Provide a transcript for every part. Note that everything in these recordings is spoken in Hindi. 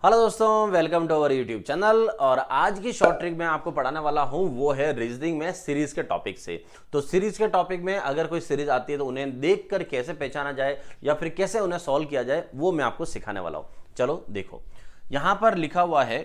हेलो दोस्तों, welcome to our YouTube channel. और आज की शॉर्ट ट्रिक मैं आपको पढ़ाने वाला हूं वो है रीजनिंग में सीरीज के टॉपिक से। तो सीरीज के टॉपिक में अगर कोई सीरीज आती है तो उन्हें देखकर कैसे पहचाना जाए या फिर कैसे उन्हें सॉल्व किया जाए वो मैं आपको सिखाने वाला हूं। चलो देखो, यहां पर लिखा हुआ है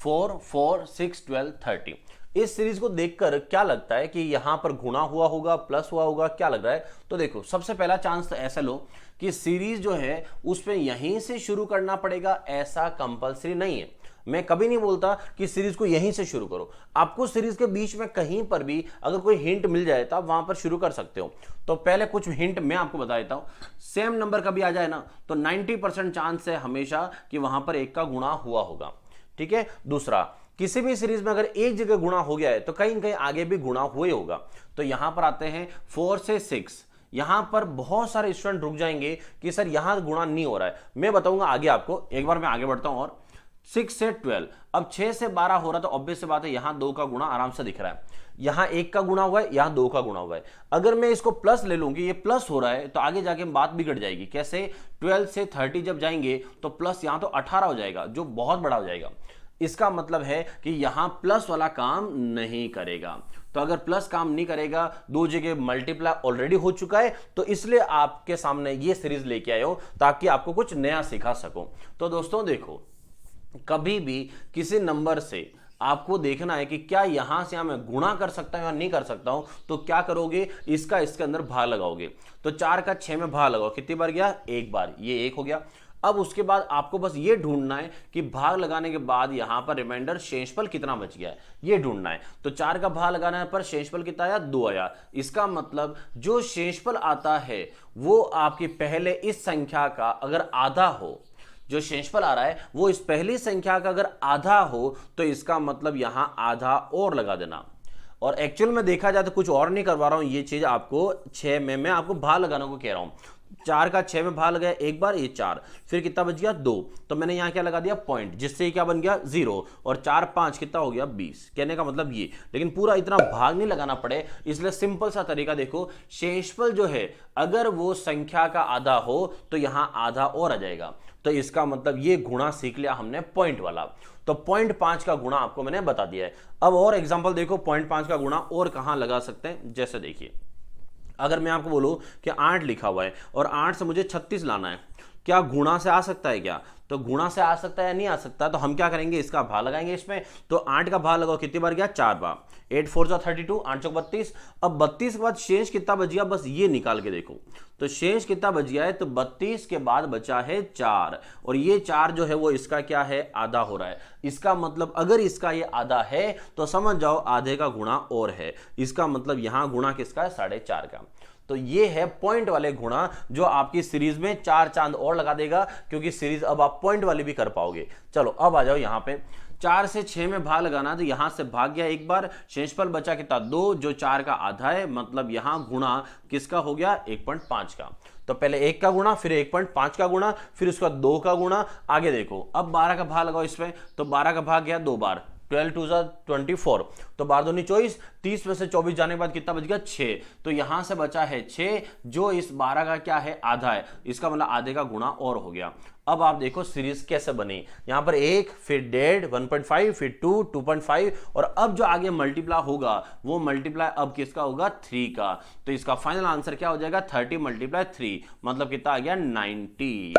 4, 4, 6, 12, 30। इस सीरीज को देखकर क्या लगता है कि यहां पर गुणा हुआ होगा, प्लस हुआ होगा, क्या लग रहा है? तो देखो, सबसे पहला चांस तो ऐसा लो कि सीरीज जो है उस पे यहीं से शुरू करना पड़ेगा, ऐसा कंपलसरी नहीं है। मैं कभी नहीं बोलता कि सीरीज को यहीं से शुरू करो। आपको सीरीज के बीच में कहीं पर भी अगर कोई हिंट मिल जाए तो आप वहां पर शुरू कर सकते हो। तो पहले कुछ हिंट मैं आपको बता देता हूं। सेम नंबर कभी आ जाए ना तो 90% चांस है हमेशा कि वहां पर एक का गुणा हुआ होगा। ठीक है। दूसरा, किसी भी सीरीज में अगर एक जगह गुणा हो गया है तो कहीं न कहीं आगे भी गुणा हुए होगा। तो यहां पर आते हैं 4 से 6। यहां पर बहुत सारे स्टूडेंट रुक जाएंगे कि सर यहां गुणा नहीं हो रहा है। मैं बताऊंगा आगे आपको। एक बार मैं आगे बढ़ता हूं। और 6 से 12, अब 6 से 12 हो रहा है तो ऑब्वियस सी बात है यहां 2 का गुणा आराम से दिख रहा है। यहां 1 का गुणा हुआ है, यहां 2 का गुणा हुआ है। अगर मैं इसको प्लस ले लूंगी, ये प्लस हो रहा है, तो आगे जाके बात बिगड़ जाएगी। कैसे? 12 से 30 जब जाएंगे तो प्लस यहां तो 18 हो जाएगा, जो बहुत बड़ा हो जाएगा। इसका मतलब है कि यहां प्लस वाला काम नहीं करेगा। तो अगर प्लस काम नहीं करेगा, दो जगह मल्टीप्लाई ऑलरेडी हो चुका है, तो इसलिए आपके सामने ये सीरीज लेके आए हो ताकि आपको कुछ नया सिखा सको। तो दोस्तों देखो, कभी भी किसी नंबर से आपको देखना है कि क्या यहां से मैं गुणा कर सकता हूं या नहीं कर सकता हूं, तो क्या करोगे? इसका इसके अंदर भाग लगाओगे। तो 4 का 6 में भाग लगाओ, कितनी बार गया? एक बार, ये 1 हो गया। अब उसके बाद आपको बस ये ढूंढना है कि भाग लगाने के बाद यहां पर रिमाइंडर शेषफल कितना बच गया है, ये ढूंढना है। तो 4 का भाग लगाने पर शेषफल कितना आया? 2 आया। इसका मतलब जो शेषफल आता है वो आपकी पहले इस संख्या का अगर आधा हो, जो शेषफल आ रहा है वो इस पहली संख्या का अगर आधा हो, तो इसका मतलब यहां आधा और लगा देना। और एक्चुअल में देखा जाए तो कुछ और नहीं करवा रहा हूं, ये चीज आपको 6 में मैं आपको भाग लगाने को कह रहा हूं। 4 का 6 में भाग लगाया एक बार, ये 4, फिर कितना बच गया? 2। तो मैंने यहां क्या लगा दिया? पॉइंट, जिससे क्या बन गया? 0। और 4, 5 कितना हो गया? 20। कहने का मतलब ये, लेकिन पूरा इतना भाग नहीं लगाना पड़े, इसलिए सिंपल सा तरीका देखो। शेषफल जो है अगर वो संख्या का आधा हो तो यहां आधा और आ जाएगा। तो इसका मतलब ये गुणा सीख लिया हमने पॉइंट वाला। तो 0.5 का गुणा आपको मैंने बता दिया है। अब और एग्जांपल देखो, 0.5 का गुणा और कहां लगा सकते हैं। जैसे देखिए, अगर मैं आपको बोलूं कि 8 लिखा हुआ है और 8 से मुझे 36 लाना है, क्या गुणा से आ सकता है? क्या तो गुणा से आ सकता है या नहीं आ सकता? तो हम क्या करेंगे, इसका भाग लगाएंगे इसमें। तो 8 का भाग लगाओ, कितनी बार गया? 4 बार। 8 4 जा 32, 8 चौक 32। अब 32 के बाद शेष कितना बच गया, बस ये निकाल के देखो। तो शेष कितना बच गया है? तो 32 के बाद बचा है 4, और ये 4 जो है वो इसका क्या है? आधा हो रहा है। इसका मतलब अगर इसका ये आधा है तो समझ जाओ आधे का गुणा और है। इसका मतलब यहां गुणा किसका है? 4.5 का। तो ये है पॉइंट वाले गुणा, जो आपकी सीरीज में 4 चांद और लगा देगा, क्योंकि सीरीज अब आप पॉइंट वाली भी कर पाओगे। चलो अब आ जाओ यहां पे। 4 से 6 में भाग लगाना, तो यहां से भाग गया एक बार, शेषफल बचा कितना? 2, जो 4 का आधा है, मतलब यहां गुणा किसका हो गया? 1.5 का। तो पहले 1 का गुणा, फिर 1.5 का गुणा, फिर उसका 2 का गुणा। आगे देखो, अब 12 का भाग लगाओ इसमें। तो 12 का भाग गया 2 बार, 12 2 जा 24, तो 12 दूनी 24, 30 में से 24 जाने के बाद कितना बच गया? 6। तो यहां से बचा है 6, जो इस 12 का क्या है? आधा है। इसका मतलब आधे का गुणा और हो गया। अब आप देखो सीरीज कैसे बनी। यहां पर 1, फिर 1.5, 1.5, फिर 2, 2.5, और अब जो आगे मल्टीप्लाई होगा वो मल्टीप्लाई अब किसका होगा? 3 का। तो इसका फाइनल आंसर क्या हो जाएगा? 30 × 3, मतलब कितना आ गया? 90।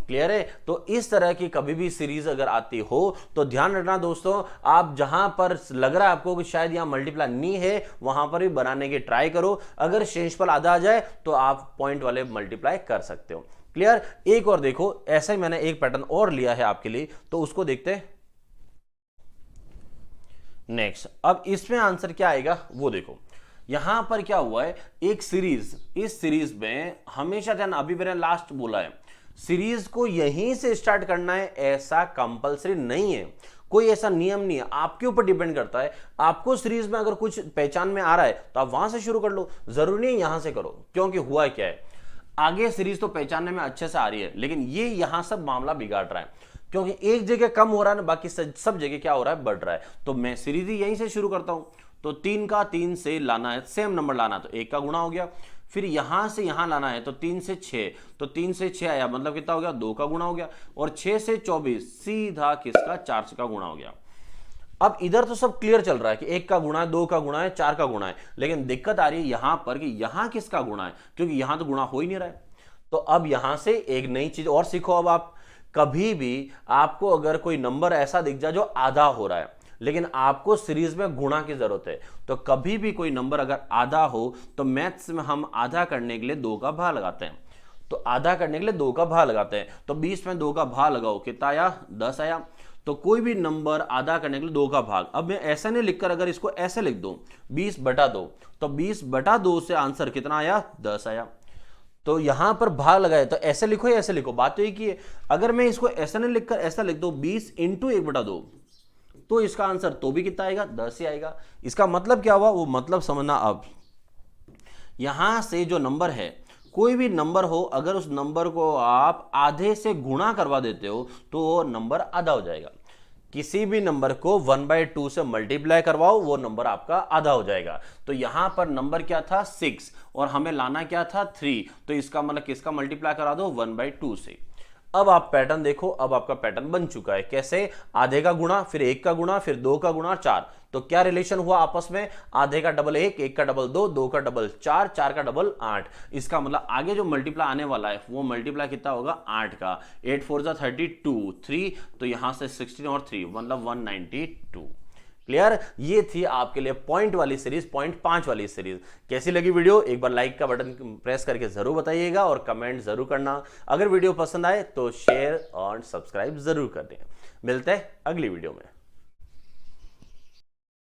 क्लियर है? तो इस तरह की कभी भी सीरीज अगर आती हो तो ध्यान रखना दोस्तों, आप जहां पर लग रहा है आपको कि शायद यहां मल्टीप्लाई नहीं है, वहां पर भी बनाने की ट्राई करो। अगर शेषफल आधा आ जाए तो आप पॉइंट वाले मल्टीप्लाई कर सकते हो। क्लियर? एक और देखो, ऐसा ही मैंने एक पैटर्न और लिया है आपके लिए, तो उसको देखते हैं। नेक्स्ट, अब इसमें आंसर क्या आएगा वो देखो। यहां पर क्या हुआ है, एक सीरीज, इस सीरीज में हमेशा ध्यान, अभी मैंने लास्ट बोला है, सीरीज को यहीं से स्टार्ट करना है, ऐसा कंपलसरी नहीं है। कोई ऐसा नियम नहीं है, आपके ऊपर डिपेंड करता है। आपको सीरीज में अगर कुछ पहचान में आ रहा है तो आप वहां से शुरू कर लो, जरूरी नहीं यहां से करो। क्योंकि हुआ क्या है, आगे सीरीज तो पहचानने में अच्छे से आ रही है, लेकिन ये यहां सब मामला बिगाड़ रहा है, क्योंकि एक जगह कम हो रहा है ना, बाकी सब जगह क्या हो रहा है? बढ़ रहा है। तो मैं सीरीज ही यहीं से शुरू करता हूं। तो 3 का 3 से लाना है, सेम नंबर लाना, तो 1 का गुणा हो गया। फिर यहां से यहां लाना है तो 3 से 6, तो 3 से 6 आया, मतलब कितना हो गया, 2 का गुणा हो गया, और 6 से 24 सीधा किसका, 4 का गुणा हो गया। अब इधर तो सब क्लियर चल रहा है कि 1 का गुणा है, 2 का गुणा है, 4 का गुणा है, लेकिन दिक्कत आ रही है यहां पर कि यहां किसका गुणा है, क्योंकि यहां तो गुणा हो ही नहीं रहा है। तो अब यहां से एक नई चीज और सीखो। अब आप कभी भी आपको अगर कोई नंबर ऐसा दिख जाए जो आधा हो रहा है, लेकिन आपको सीरीज में गुणा की जरूरत है, तो कभी भी कोई नंबर अगर आधा हो तो मैथ्स में हम आधा करने के लिए 2 का भाग लगाते हैं। तो आधा करने के लिए 2 का भाग लगाते हैं, तो 20 में 2 का भाग लगाओ, कितना आया, 10 आया। तो कोई भी नंबर आधा करने के लिए 2 का भाग, अब मैं ऐसा नहीं लिखकर अगर इसको ऐसे लिख दूं 20/2, तो 20/2 से आंसर कितना आया, 10 आया। तो यहां पर भाग लगाए तो ऐसे लिखो या ऐसे लिखो, बात तो एक ही है। अगर मैं इसको ऐसा नहीं लिखकर ऐसा लिख दो 20 × 1/2, तो इसका आंसर तो भी कितना आएगा, 10 ही आएगा। इसका मतलब क्या हुआ, वो मतलब समझना। अब यहां से जो नंबर है, कोई भी नंबर हो, अगर उस नंबर को आप आधे से गुणा करवा देते हो तो वो नंबर आधा हो जाएगा। किसी भी नंबर को 1/2 से मल्टीप्लाई करवाओ, वो नंबर आपका आधा हो जाएगा। तो यहां पर नंबर क्या था, 6, और हमें लाना क्या था, 3, तो इसका मतलब किसका मल्टीप्लाई करा दो, 1/2 से। अब आप पैटर्न देखो, अब आपका पैटर्न बन चुका है। कैसे, आधे का गुणा, फिर 1 का गुणा, फिर 2 का गुणा, 4। तो क्या रिलेशन हुआ आपस में, आधे का डबल 1, 1 का डबल 2, 2 का डबल 4, 4 का डबल 8। इसका मतलब आगे जो मल्टीप्लाई आने वाला है वो मल्टीप्लाई कितना होगा, 8 का, 8 4 32, 3, तो यहां से 16 और 3 मतलब 192। क्लियर। ये थी आपके लिए पॉइंट वाली सीरीज, पॉइंट 5 वाली सीरीज। कैसी लगी वीडियो, एक बार लाइक का बटन प्रेस करके जरूर बताइएगा और कमेंट जरूर करना। अगर वीडियो पसंद आए तो शेयर और सब्सक्राइब जरूर कर दें। मिलते हैं अगली वीडियो में।